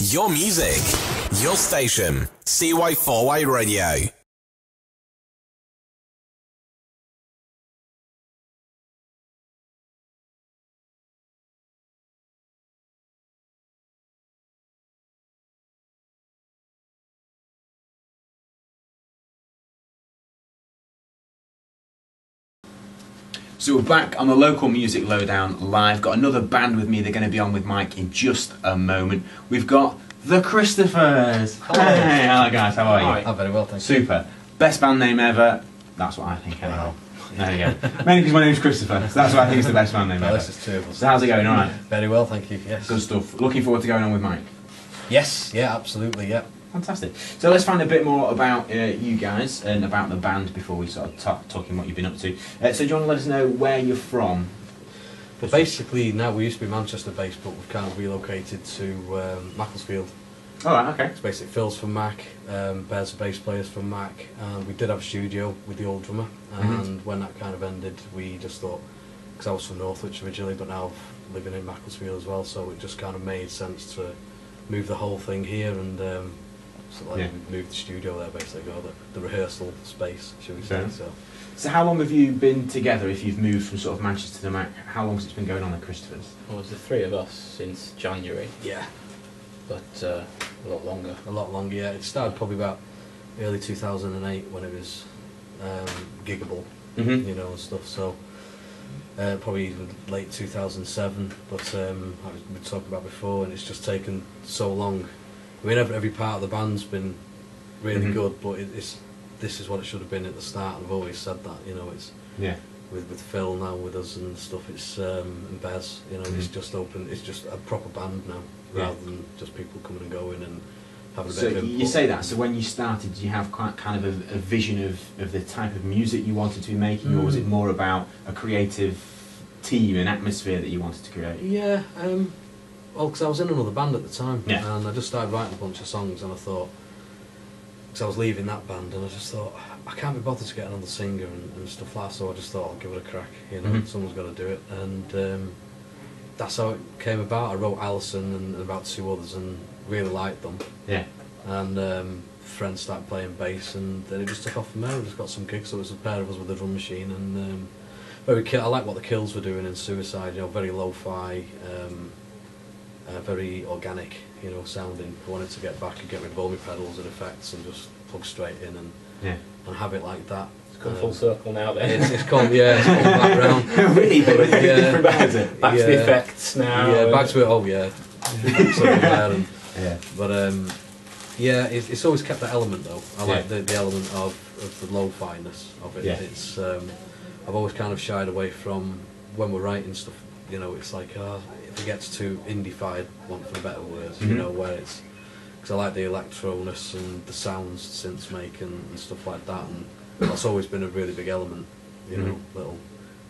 Your music, your station, CY4Y Radio. So we're back on the Local Music Lowdown live. Got another band with me. They're going to be on with Mike in just a moment. We've got the Christophers. Hello. Hey, hello guys, how are you? Oh, very well, thank you. Super. Best band name ever. That's what I think anyhow. There you go. Mainly because my name's Christopher, so that's what I think is the best band name ever. This is two of us. So how's it going, alright? Very well, thank you, yes. Good stuff. Looking forward to going on with Mike. Yes, yeah, absolutely, yeah. Fantastic. So let's find a bit more about you guys and about the band before we sort of talking what you've been up to. So do you want to let us know where you're from? Well, basically, now we used to be Manchester based, but we've kind of relocated to Macclesfield. Oh, right, okay. It's basically Phil's from Mac, Bear's the bass players from Mac, and we did have a studio with the old drummer, and when that kind of ended, we just thought, because I was from Northwich originally, but now living in Macclesfield as well, so it just kind of made sense to move the whole thing here and sort of like move the studio there basically, or the rehearsal space, should we say. So how long have you been together if you've moved from sort of Manchester to Mac? How long has it been going on at Christopher's? Well, it's the three of us since January. Yeah. But a lot longer. A lot longer, yeah. It started probably about early 2008 when it was giggable, you know, and stuff, so probably even late 2007, but like we talked about before, and it's just taken so long. I mean, every part of the band's been really good, but this is what it should have been at the start, and I've always said that, you know, it's with Phil now with us and stuff, it's and Bez, you know, it's just a proper band now, rather than just people coming and going and having a bit of input. You say that, so when you started, did you have quite kind of a vision of the type of music you wanted to be making, or was it more about a creative team and atmosphere that you wanted to create? Yeah, well, because I was in another band at the time, and I just started writing a bunch of songs, and I thought, because I was leaving that band, and I just thought, I can't be bothered to get another singer and stuff like that, so I just thought, I'll give it a crack, you know, someone's got to do it, and that's how it came about. I wrote Alison and about two others, and really liked them. Yeah. And friends started playing bass, and then it just took off from there. We just got some gigs, so it was a pair of us with a drum machine, and I like what the Kills were doing in Suicide, you know, very lo-fi, very organic, you know, sounding. I wanted to get back and get rid of all my pedals and effects and just plug straight in and have it like that. It's gone full circle now then. It's gone back round. Really? Different about it? Back to the effects now. Yeah, back to it, oh yeah. But it's always kept that element though. I like the element of the lo-fi-ness of it. It's I've always kind of shied away from, when we're writing stuff, you know, it's like, if it gets too indie-fied, want for better words, you know, where it's, because I like the electroness and the sounds synths make and stuff like that, and that's always been a really big element, you know, little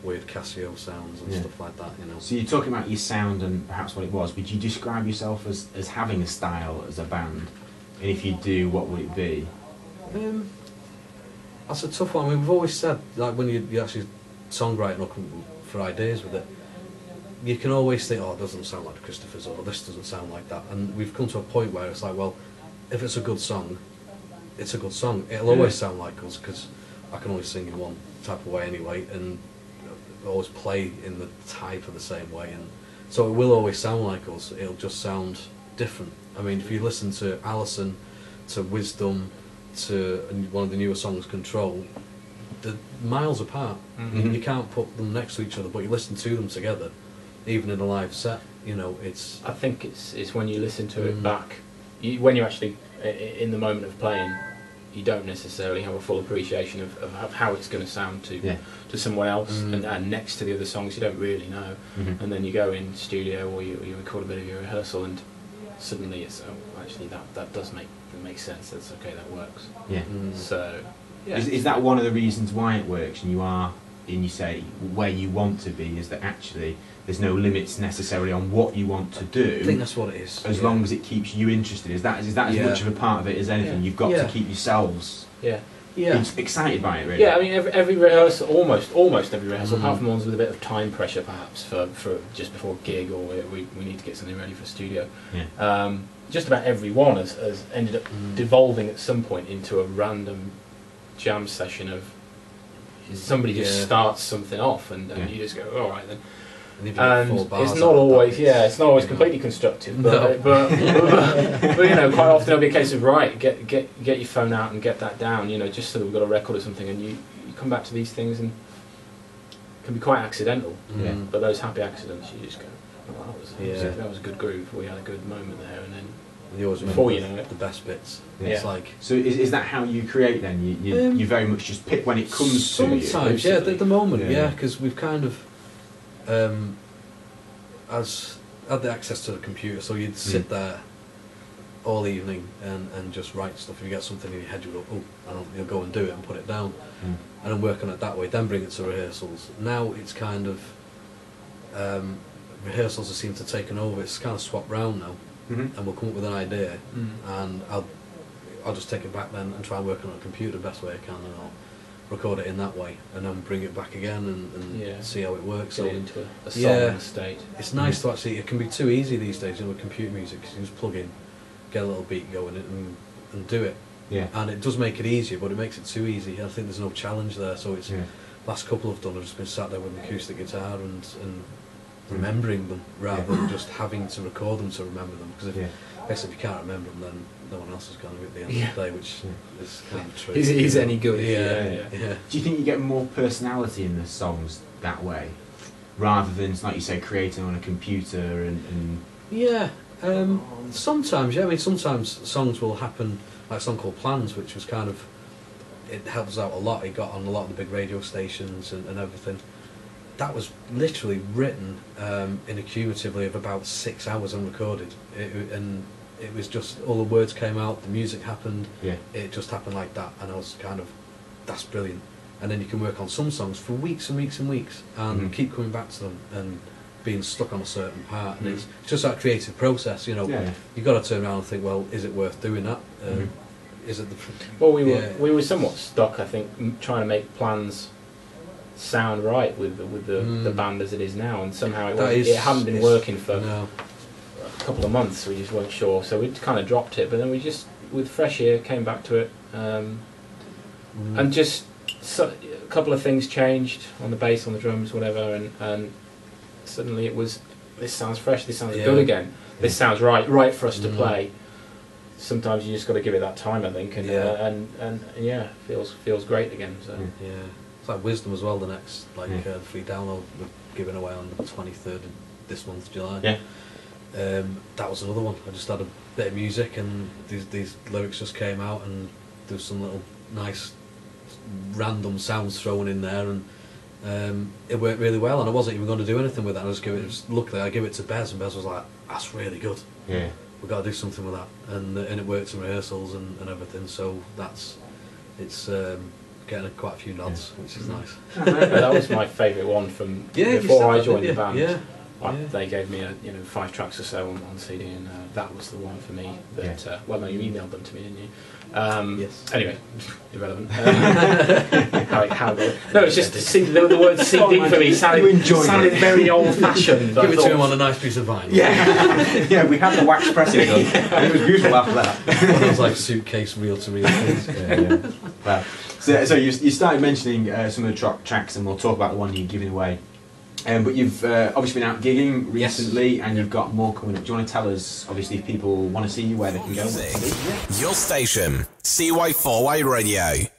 weird Casio sounds and stuff like that, you know. So you're talking about your sound and perhaps what it was. Would you describe yourself as having a style as a band? And if you do, what would it be? That's a tough one. I mean, we've always said, like, when you actually songwriting or come for ideas with it, you can always think, oh, it doesn't sound like the Christophers, or this doesn't sound like that. And we've come to a point where it's like, well, if it's a good song, it's a good song. It'll always sound like us, because I can only sing in one type of way anyway, and always play in the type of the same way, and so it will always sound like us. It'll just sound different. I mean, if you listen to Alison, to Wisdom, to one of the newer songs, Control, they're miles apart. You can't put them next to each other, but you listen to them together, even in a live set, you know, it's... I think it's when you listen to it back, when you're actually in the moment of playing, you don't necessarily have a full appreciation of how it's going to sound to someone else, and next to the other songs you don't really know, and then you go in studio or you record a bit of your rehearsal, and suddenly it's, oh, actually that does make sense, that's okay, that works. So is that one of the reasons why it works, and you say where you want to be, is that actually there's no limits necessarily on what you want to do? I think that's what it is. As long as it keeps you interested. Is that as much of a part of it as anything? You've got to keep yourselves excited by it, really. Yeah, I mean, every rehearsal, almost every rehearsal, apart from ones with a bit of time pressure, perhaps for just before a gig, or we need to get something ready for studio. Yeah. Just about every one has ended up devolving at some point into a random jam session of somebody just starts something off, and you just go, all right then. And it's not always completely constructive, but you know, quite often it'll be a case of get your phone out and get that down, you know, just so that we've got a record or something, and you come back to these things and it can be quite accidental, but those happy accidents, you just go, oh, that was a good groove, we had a good moment there, and then before you know it, the best bits. Yeah. It's like, so is that how you create then? You very much just pick when it comes to you? Sometimes, yeah, at the moment, because we've kind of as had the access to the computer, so you'd sit there all evening and just write stuff. If you get something in your head, you go, you'll go and do it and put it down, and then work on it that way. Then bring it to rehearsals. Now it's kind of rehearsals seem to have taken over. It's kind of swapped round now, and we'll come up with an idea, and I'll just take it back then and try and work on it on a computer the best way I can, and I'll record it in that way, and then bring it back again and see how it works. Get it into a song state. It's nice to actually. It can be too easy these days, with computer music, because you just plug in, get a little beat going, and do it. Yeah. And it does make it easier, but it makes it too easy. I think there's no challenge there. So it's last couple I've done, I've just been sat there with an acoustic guitar and remembering them rather than just having to record them to remember them. Because if you can't remember them, then no one else is going to at the end of the day, which is kind of true. Is any good? Yeah. Do you think you get more personality in the songs that way, rather than, like you say, creating on a computer and Yeah. Sometimes, I mean, sometimes songs will happen, like a song called Plans, which was kind of, it helps out a lot. It got on a lot of the big radio stations and everything. That was literally written in a cumulatively of about 6 hours and recorded. And it was just, all the words came out, the music happened, it just happened like that, and I was kind of, that's brilliant. And then you can work on some songs for weeks and weeks and weeks, and keep coming back to them, and being stuck on a certain part, and it's just that creative process, you know. You've got to turn around and think, well, is it worth doing that? Is it the... Well, we were somewhat stuck, I think, trying to make Plans sound right with the band as it is now, and somehow it hadn't been working for a couple of months. We just weren't sure, so we kind of dropped it, but then we just, with fresh ear, came back to it, and just a couple of things changed on the bass, on the drums, whatever, and suddenly it was, this sounds fresh, this sounds good again, this sounds right for us to play. Sometimes you just got to give it that time, I think, and feels great again. So it's like Wisdom as well. The next free download we're giving away on the 23rd of this month, July. That was another one. I just had a bit of music, and these lyrics just came out, and there was some little nice random sounds thrown in there, and it worked really well. And I wasn't even going to do anything with that. I just give it. Luckily, I gave it to Bez, and Bez was like, "That's really good. We've got to do something with that." And it worked in rehearsals and everything. So it's getting quite a few nods, which is nice. That was my favourite one from before I joined the band. They gave me 5 tracks or so on CD, and that was the one for me. That well, no, you emailed them to me, didn't you? Yes. Anyway, irrelevant. How no, it's just the word CD for me sounded very old-fashioned. Give it to him on a nice piece of vinyl. Yeah, we had the wax pressing done, and it was beautiful after that. It was like suitcase reel-to-reel things. Wow. So you started mentioning some of the tracks, and we'll talk about the one you're giving away. But you've obviously been out gigging recently, and you've got more coming up. Do you want to tell us, obviously, if people want to see you, where they can go? Your station, CY4Y Radio.